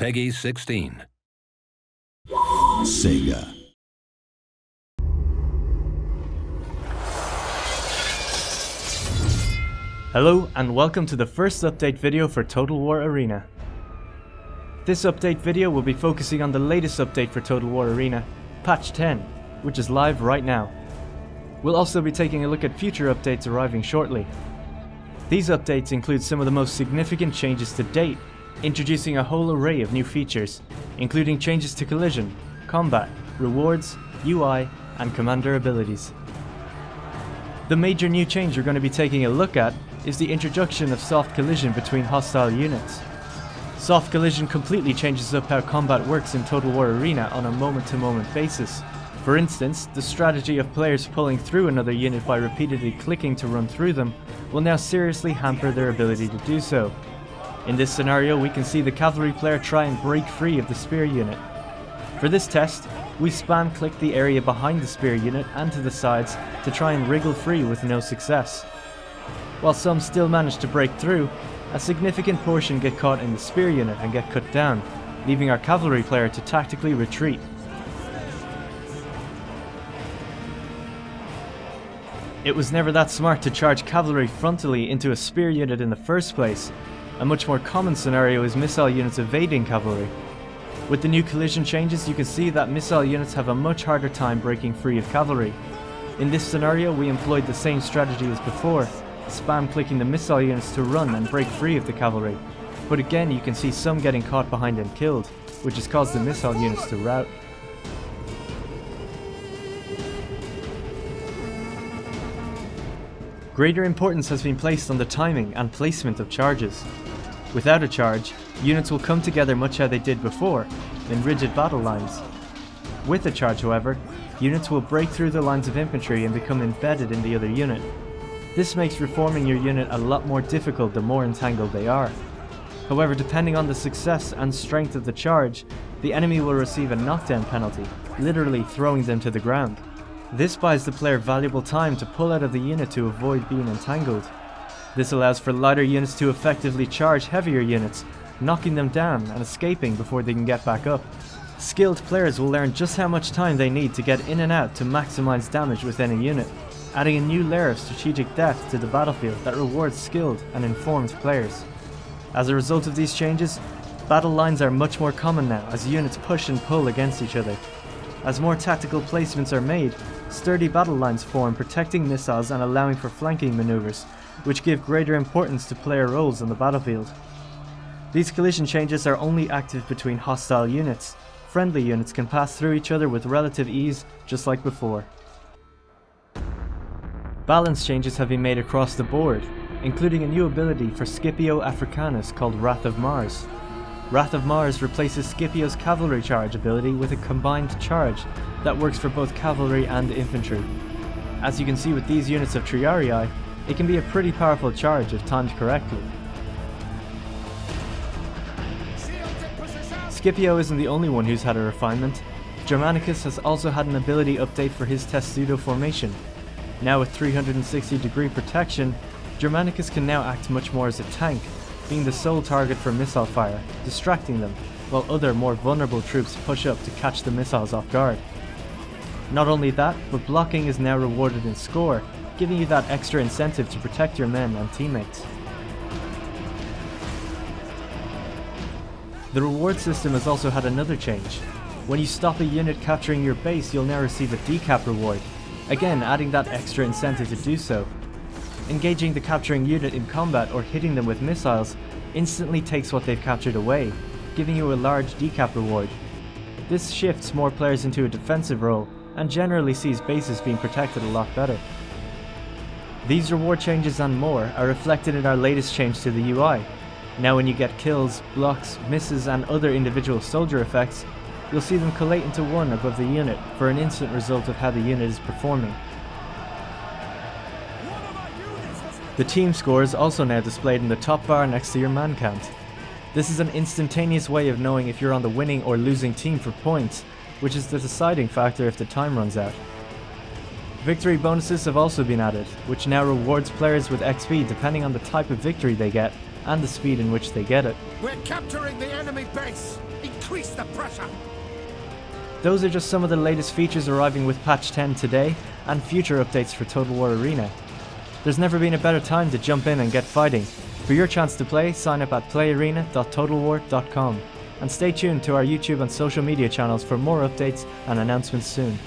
Peggy 16. Sega. Hello and welcome to the first update video for Total War Arena. This update video will be focusing on the latest update for Total War Arena, Patch 10, which is live right now. We'll also be taking a look at future updates arriving shortly. These updates include some of the most significant changes to date, introducing a whole array of new features, including changes to collision, combat, rewards, UI, and commander abilities. The major new change we're going to be taking a look at is the introduction of soft collision between hostile units. Soft collision completely changes up how combat works in Total War Arena on a moment-to-moment basis. For instance, the strategy of players pulling through another unit by repeatedly clicking to run through them will now seriously hamper their ability to do so. In this scenario, we can see the cavalry player try and break free of the spear unit. For this test, we spam click the area behind the spear unit and to the sides to try and wriggle free with no success. While some still manage to break through, a significant portion get caught in the spear unit and get cut down, leaving our cavalry player to tactically retreat. It was never that smart to charge cavalry frontally into a spear unit in the first place. A much more common scenario is missile units evading cavalry. With the new collision changes, you can see that missile units have a much harder time breaking free of cavalry. In this scenario, we employed the same strategy as before, spam clicking the missile units to run and break free of the cavalry. But again, you can see some getting caught behind and killed, which has caused the missile units to rout. Greater importance has been placed on the timing and placement of charges. Without a charge, units will come together much how they did before, in rigid battle lines. With a charge, however, units will break through the lines of infantry and become embedded in the other unit. This makes reforming your unit a lot more difficult the more entangled they are. However, depending on the success and strength of the charge, the enemy will receive a knockdown penalty, literally throwing them to the ground. This buys the player valuable time to pull out of the unit to avoid being entangled. This allows for lighter units to effectively charge heavier units, knocking them down and escaping before they can get back up. Skilled players will learn just how much time they need to get in and out to maximize damage within a unit, adding a new layer of strategic depth to the battlefield that rewards skilled and informed players. As a result of these changes, battle lines are much more common now as units push and pull against each other. As more tactical placements are made, sturdy battle lines form, protecting missiles and allowing for flanking maneuvers, which give greater importance to player roles on the battlefield. These collision changes are only active between hostile units. Friendly units can pass through each other with relative ease, just like before. Balance changes have been made across the board, including a new ability for Scipio Africanus called Wrath of Mars. Wrath of Mars replaces Scipio's cavalry charge ability with a combined charge that works for both cavalry and infantry. As you can see with these units of Triarii, it can be a pretty powerful charge if timed correctly. Scipio isn't the only one who's had a refinement. Germanicus has also had an ability update for his Testudo formation. Now with 360-degree protection, Germanicus can now act much more as a tank, being the sole target for missile fire, distracting them, while other more vulnerable troops push up to catch the missiles off guard. Not only that, but blocking is now rewarded in score, giving you that extra incentive to protect your men and teammates. The reward system has also had another change. When you stop a unit capturing your base, you'll now receive a decap reward, again adding that extra incentive to do so. Engaging the capturing unit in combat or hitting them with missiles instantly takes what they've captured away, giving you a large decap reward. This shifts more players into a defensive role and generally sees bases being protected a lot better. These reward changes and more are reflected in our latest change to the UI. Now when you get kills, blocks, misses and other individual soldier effects, you'll see them collate into one above the unit for an instant result of how the unit is performing. The team score is also now displayed in the top bar next to your man count. This is an instantaneous way of knowing if you're on the winning or losing team for points, which is the deciding factor if the time runs out. Victory bonuses have also been added, which now rewards players with XP depending on the type of victory they get, and the speed in which they get it. We're capturing the enemy base! Increase the pressure! Those are just some of the latest features arriving with patch 10 today, and future updates for Total War Arena. There's never been a better time to jump in and get fighting. For your chance to play, sign up at playarena.totalwar.com, and stay tuned to our YouTube and social media channels for more updates and announcements soon.